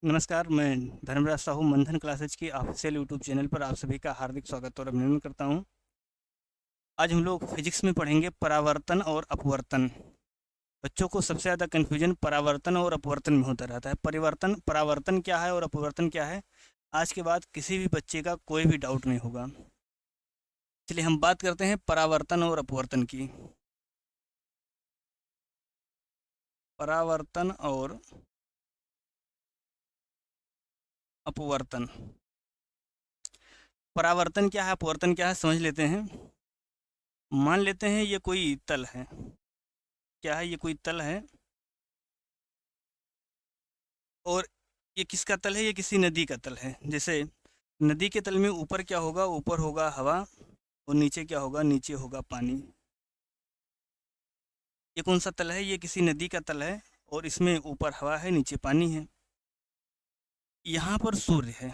नमस्कार, मैं धर्मराज साहू मंथन क्लासेज की ऑफिशियल यूट्यूब चैनल पर आप सभी का हार्दिक स्वागत और अभिनंदन करता हूं। आज हम लोग फिजिक्स में पढ़ेंगे परावर्तन और अपवर्तन। बच्चों को सबसे ज़्यादा कन्फ्यूजन परावर्तन और अपवर्तन में होता रहता है। परावर्तन क्या है और अपवर्तन क्या है, आज के बाद किसी भी बच्चे का कोई भी डाउट नहीं होगा। चलिए हम बात करते हैं परावर्तन और अपवर्तन की। परावर्तन और अपवर्तन। परावर्तन क्या है, अपवर्तन क्या है, समझ लेते हैं। मान लेते हैं ये कोई तल है। क्या है, ये कोई तल है और ये किसका तल है, ये किसी नदी का तल है। जैसे नदी के तल में ऊपर क्या होगा, ऊपर होगा हवा और नीचे क्या होगा, नीचे होगा पानी। ये कौन सा तल है, ये किसी नदी का तल है और इसमें ऊपर हवा है, नीचे पानी है। यहाँ पर सूर्य है।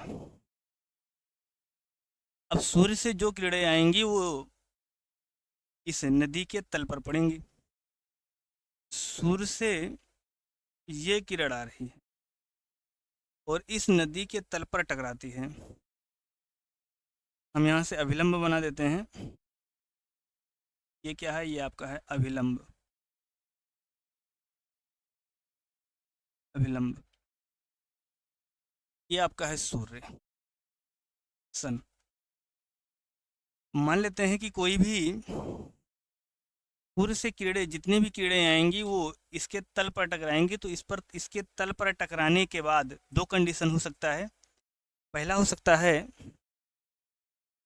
अब सूर्य से जो किरणें आएंगी वो इस नदी के तल पर पड़ेंगी। सूर्य से ये किरण आ रही है और इस नदी के तल पर टकराती है। हम यहाँ से अभिलंब बना देते हैं। ये क्या है, ये आपका है अभिलंब। अभिलंब ये आपका है सूर्य, सन। मान लेते हैं कि कोई भी सूर्य से किरणें, जितनी भी किरणें आएंगी वो इसके तल पर टकराएंगी। तो इसके तल पर टकराने के बाद दो कंडीशन हो सकता है। पहला हो सकता है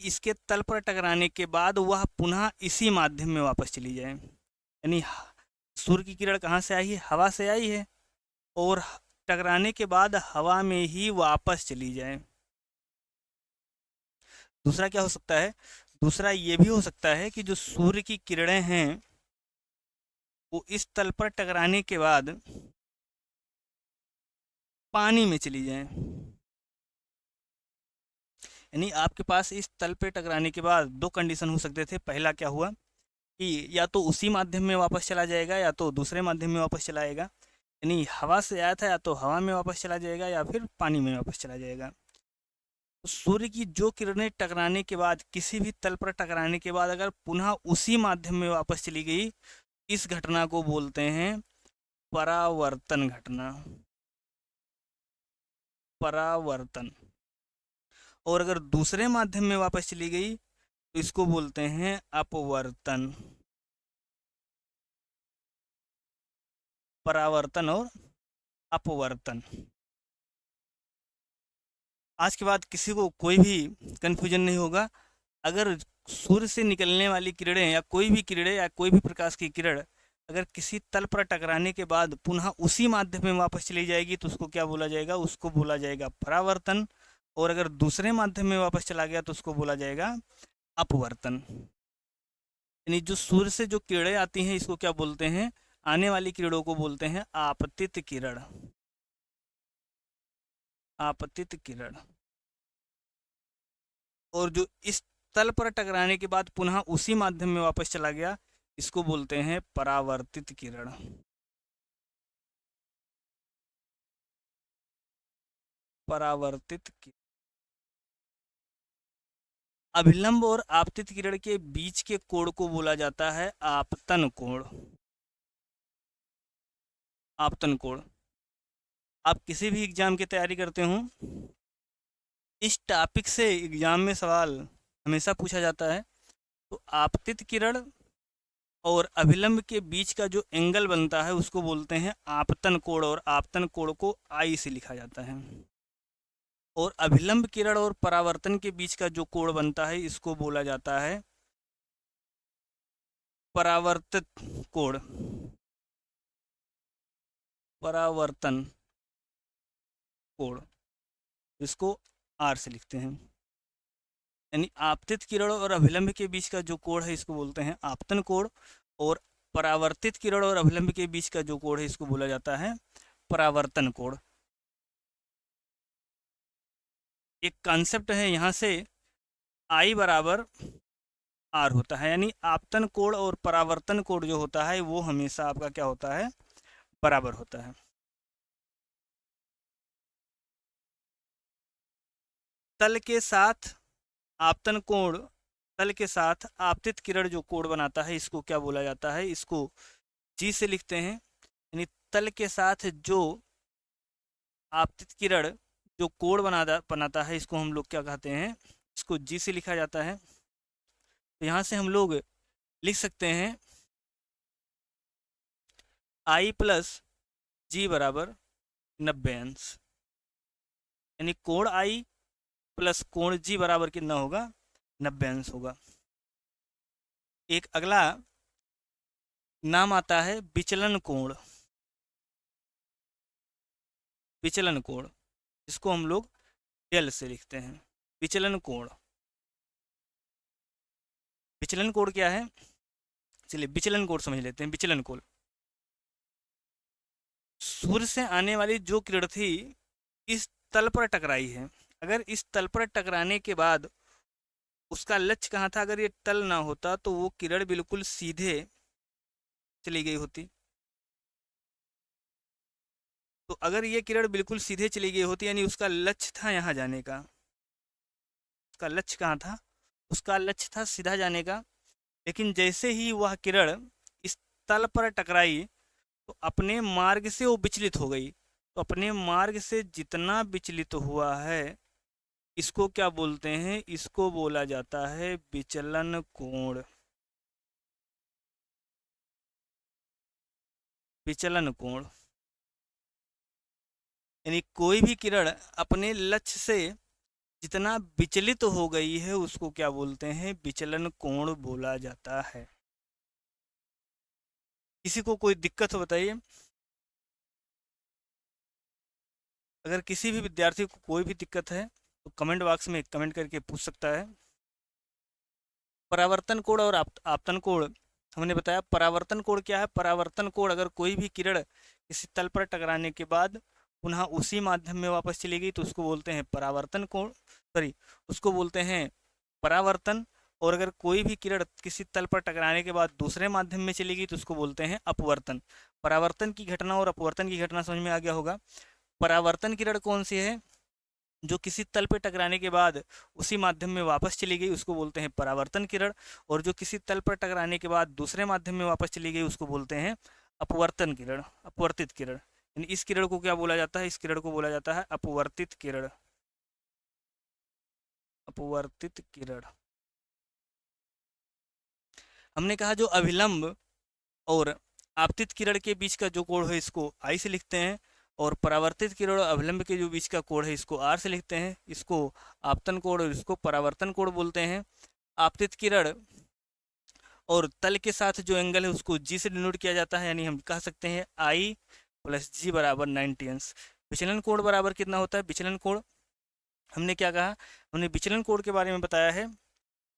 इसके तल पर टकराने के बाद वह पुनः इसी माध्यम में वापस चली जाए। यानी सूर्य की किरण कहाँ से आई है, हवा से आई है और टकराने के बाद हवा में ही वापस चली जाए। दूसरा क्या हो सकता है, दूसरा ये भी हो सकता है कि जो सूर्य की किरणें हैं वो इस तल पर टकराने के बाद पानी में चली जाएं। यानी आपके पास इस तल पे टकराने के बाद दो कंडीशन हो सकते थे। पहला क्या हुआ कि या तो उसी माध्यम में वापस चला जाएगा या तो दूसरे माध्यम में वापस चला आएगा। यानी हवा से आया था या तो हवा में वापस चला जाएगा या फिर पानी में वापस चला जाएगा। तो सूर्य की जो किरणें टकराने के बाद, किसी भी तल पर टकराने के बाद अगर पुनः उसी माध्यम में वापस चली गई, इस घटना को बोलते हैं परावर्तन घटना। परावर्तन। और अगर दूसरे माध्यम में वापस चली गई तो इसको बोलते हैं अपवर्तन। परावर्तन और अपवर्तन। आज के बाद किसी को कोई भी कन्फ्यूजन नहीं होगा। अगर सूर्य से निकलने वाली किरणें या कोई भी किरणें या कोई भी प्रकाश की किरण अगर किसी तल पर टकराने के बाद पुनः उसी माध्यम में वापस चली जाएगी तो उसको क्या बोला जाएगा, उसको बोला जाएगा परावर्तन। और अगर दूसरे माध्यम में वापस चला गया तो उसको बोला जाएगा अपवर्तन। यानी जो सूर्य से जो किरणें आती हैं इसको क्या बोलते हैं, आने वाली किरणों को बोलते हैं आपतित किरण। आपतित किरण। और जो इस तल पर टकराने के बाद पुनः उसी माध्यम में वापस चला गया इसको बोलते हैं परावर्तित किरण। परावर्तित किरण। अभिलंब और आपतित किरण के बीच के कोण को बोला जाता है आपतन कोण। आपतन कोण। आप किसी भी एग्जाम की तैयारी करते हो, इस टॉपिक से एग्जाम में सवाल हमेशा पूछा जाता है। तो आपतित किरण और अभिलंब के बीच का जो एंगल बनता है उसको बोलते हैं आपतन कोण और आपतन कोण को आई से लिखा जाता है। और अभिलंब किरण और परावर्तन के बीच का जो कोण बनता है इसको बोला जाता है परावर्तित कोण। परावर्तन कोण, इसको आर से लिखते हैं। यानी आपतित किरण और अभिलंब के बीच का जो कोण है इसको बोलते हैं आपतन कोण और परावर्तित किरण और अभिलंब के बीच का जो कोण है इसको बोला जाता है परावर्तन कोण। एक कॉन्सेप्ट है यहाँ से, आई बराबर आर होता है। यानी आपतन कोण और परावर्तन कोण जो होता है वो हमेशा आपका क्या होता है, बराबर होता है। तल के साथ आपतन कोण, तल के साथ आपतित किरण जो कोण बनाता है इसको क्या बोला जाता है, इसको जी से लिखते हैं। यानी तल के साथ जो आपतित किरण जो कोण बनाता है इसको हम लोग क्या कहते हैं, इसको जी से लिखा जाता है। तो यहाँ से हम लोग लिख सकते हैं आई प्लस जी बराबर 90 अंश। यानी कोण आई प्लस कोण जी बराबर कितना होगा, 90 अंश होगा। एक अगला नाम आता है विचलन कोण। विचलन कोण इसको हम लोग डेल से लिखते हैं, विचलन कोण। विचलन कोण क्या है, चलिए विचलन कोण समझ लेते हैं। विचलन कोण, सूर्य से आने वाली जो किरण थी इस तल पर टकराई है। अगर इस तल पर टकराने के बाद उसका लक्ष्य कहाँ था, अगर ये तल ना होता तो वो किरण बिल्कुल सीधे चली गई होती। तो अगर ये किरण बिल्कुल सीधे चली गई होती यानी उसका लक्ष्य था यहाँ जाने का। उसका लक्ष्य कहाँ था, उसका लक्ष्य था सीधा जाने का। लेकिन जैसे ही वह किरण इस तल पर टकराई तो अपने मार्ग से वो विचलित हो गई। तो अपने मार्ग से जितना विचलित हुआ है इसको क्या बोलते हैं, इसको बोला जाता है विचलन कोण। विचलन कोण यानी कोई भी किरण अपने लक्ष्य से जितना विचलित हो गई है उसको क्या बोलते हैं, विचलन कोण बोला जाता है। किसी को कोई दिक्कत हो बताइए। अगर किसी भी विद्यार्थी को कोई भी दिक्कत है तो कमेंट बॉक्स में कमेंट करके पूछ सकता है। परावर्तन कोण और आपतन कोण हमने बताया। परावर्तन कोण क्या है, परावर्तन कोण अगर कोई भी किरण किसी तल पर टकराने के बाद पुनः उसी माध्यम में वापस चली गई तो उसको बोलते हैं परावर्तन कोण, सॉरी उसको बोलते हैं परावर्तन। और अगर कोई भी किरण किसी तल पर टकराने के बाद दूसरे माध्यम में चली गई तो उसको बोलते हैं अपवर्तन। परावर्तन की घटना और अपवर्तन की घटना समझ में आ गया होगा। परावर्तन किरण कौन सी है, जो किसी तल पे टकराने के बाद उसी माध्यम में वापस चली गई उसको बोलते हैं परावर्तन किरण। और जो किसी तल पर टकराने के बाद दूसरे माध्यम में वापस चली गई उसको बोलते हैं अपवर्तन किरण, अपवर्तित किरण। यानी इस किरण को क्या बोला जाता है, इस किरण को बोला जाता है अपवर्तित किरण। अपवर्तित किरण। हमने कहा जो अभिलंब और आपतित किरण के बीच का जो कोण है इसको आई से लिखते हैं। और परावर्तित किरण और अभिलंब के जो बीच का कोण है इसको आर से लिखते हैं। इसको आपतन कोण और इसको परावर्तन कोण बोलते हैं। आपतित किरण और तल के साथ जो एंगल है उसको जी से डिनोट किया जाता है। यानी हम कह सकते हैं आई प्लस जी बराबर 90 अंश। विचलन कोण बराबर कितना होता है, विचलन कोण हमने क्या कहा, हमने विचलन कोण के बारे में बताया है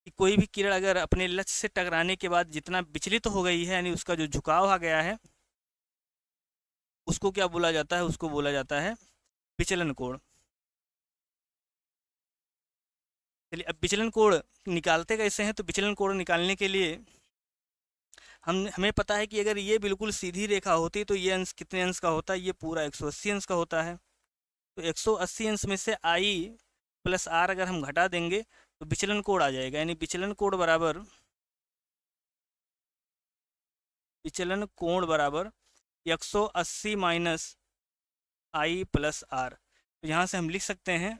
कि कोई भी किरण अगर अपने लक्ष्य से टकराने के बाद जितना विचलित हो गई है यानी उसका जो झुकाव आ गया है उसको क्या बोला जाता है, उसको बोला जाता है विचलन कोण। चलिए अब विचलन कोण निकालते कैसे हैं, तो विचलन कोण निकालने के लिए हमें पता है कि अगर ये बिल्कुल सीधी रेखा होती तो ये अंश कितने अंश का होता है, ये पूरा 180 अंश का होता है। तो 180 अंश में से आई प्लस आर अगर हम घटा देंगे तो विचलन कोण आ जाएगा। यानी विचलन कोण बराबर 180 माइनस आई प्लस आर। तो यहाँ से हम लिख सकते हैं,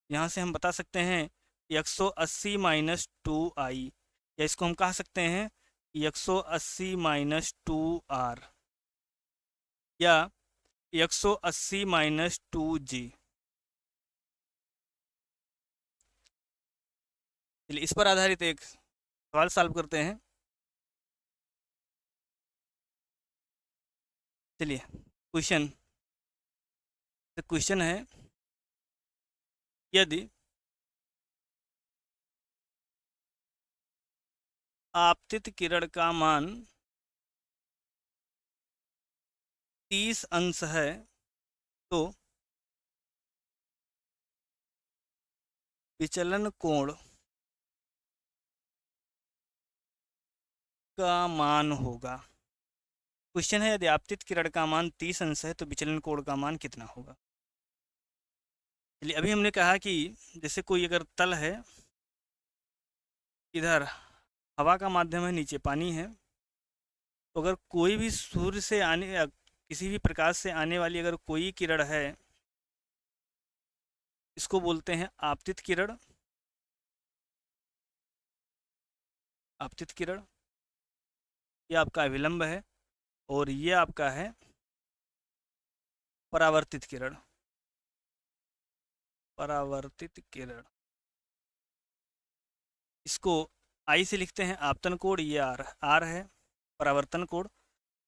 यहाँ से हम बता सकते हैं 180 माइनस 2i, या इसको हम कह सकते हैं 180 माइनस 2r या 180 माइनस 2g। चलिए इस पर आधारित एक सवाल सॉल्व करते हैं। चलिए क्वेश्चन क्वेश्चन है, यदि आपतित किरण का मान 30 अंश है तो विचलन कोण का मान होगा। क्वेश्चन है यदि आपतित किरण का मान 30 अंश है तो विचलन कोण का मान कितना होगा। चलिए, अभी हमने कहा कि जैसे कोई अगर तल है, इधर हवा का माध्यम है, नीचे पानी है, तो अगर कोई भी सूर्य से आने या किसी भी प्रकाश से आने वाली अगर कोई किरण है, इसको बोलते हैं आपतित किरण। आपतित किरण, ये आपका अभिलंब है, और ये आपका है परावर्तित किरण। परावर्तित किरण, इसको आई से लिखते हैं आपतन कोण, ये आर है परावर्तन कोण।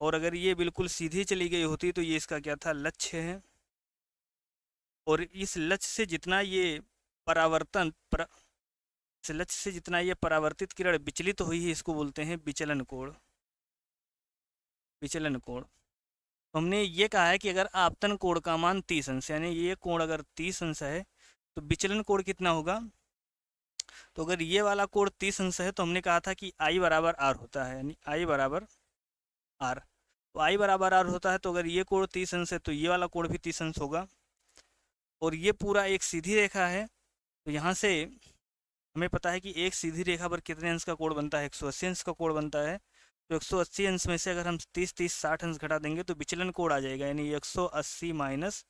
और अगर ये बिल्कुल सीधी चली गई होती तो ये इसका क्या था, लक्ष्य है। और इस लक्ष्य से जितना ये परावर्तन इस लक्ष्य से जितना ये परावर्तित किरण विचलित हुई है, इसको बोलते हैं विचलन कोण। विचलन कोण, तो हमने ये कहा है कि अगर आपतन कोण का मान 30 अंश, यानी ये कोण अगर 30 अंश है, तो विचलन कोण कितना होगा। तो अगर ये वाला कोण 30 अंश है, तो हमने कहा था कि आई बराबर आर होता है, यानी आई बराबर आर। तो आई बराबर आर होता है, तो अगर ये कोण 30 अंश है, तो ये वाला कोण भी 30 अंश होगा। और ये पूरा एक सीधी रेखा है, तो यहाँ से हमें पता है कि एक सीधी रेखा पर कितने अंश का कोण बनता है, 180 अंश का कोण बनता है। तो 180 अंश में से अगर हम 30-30-60 अंश घटा देंगे, तो विचलन कोण आ जाएगा, यानी 180 माइनस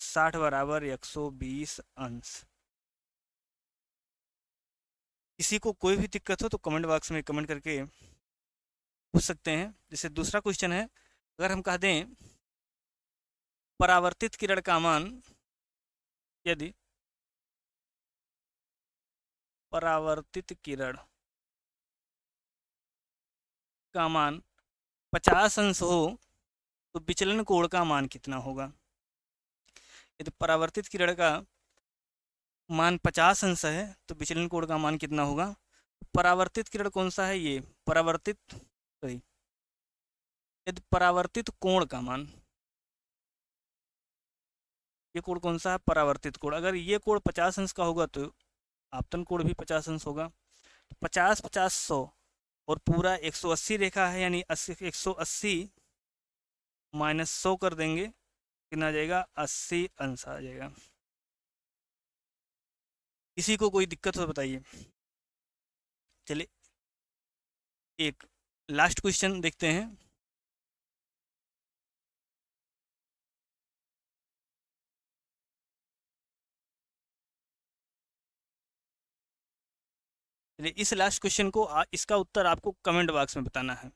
60 बराबर 120 अंश। किसी को कोई भी दिक्कत हो तो कमेंट बॉक्स में कमेंट करके पूछ सकते हैं। जैसे दूसरा क्वेश्चन है, अगर हम कह दें परावर्तित किरण का मान, यदि परावर्तित किरण का मान 50 अंश हो, तो विचलन कोण का मान कितना होगा। यदि परावर्तित किरण का मान 50 अंश है, तो विचलन कोण का मान कितना होगा। परावर्तित किरण कौन सा है, ये परावर्तित, सॉरी, यदि परावर्तित कोण का मान, ये कोण कौन सा है, परावर्तित कोण। अगर ये कोण 50 अंश का होगा, तो आपतन कोण भी 50 अंश होगा। 50-50-100 और पूरा 180 रेखा है, यानी 180 माइनस 100 कर देंगे, कितना आ जाएगा, 80 अंश आ जाएगा। किसी को कोई दिक्कत हो बताइए। चलिए, एक लास्ट क्वेश्चन देखते हैं। चलिए, इस लास्ट क्वेश्चन को इसका उत्तर आपको कमेंट बॉक्स में बताना है।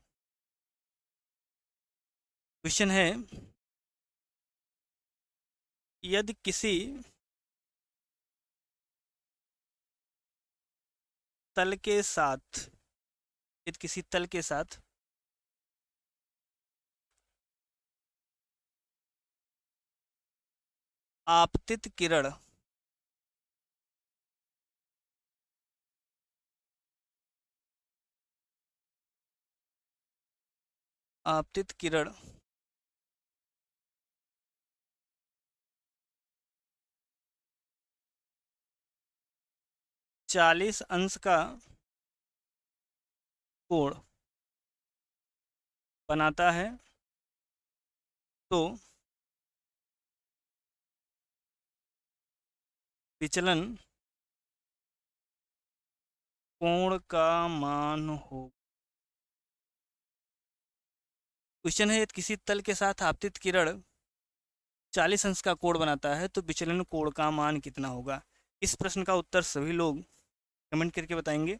क्वेश्चन है, यदि किसी तल के साथ, यदि किसी तल के साथ आपतित किरण आपतित किरण 40 अंश का कोण बनाता है, तो विचलन कोण का मान हो। क्वेश्चन है, यदि किसी तल के साथ आपतित किरण 40 अंश का कोण बनाता है, तो विचलन कोण का मान कितना होगा। इस प्रश्न का उत्तर सभी लोग कमेंट करके बताएंगे।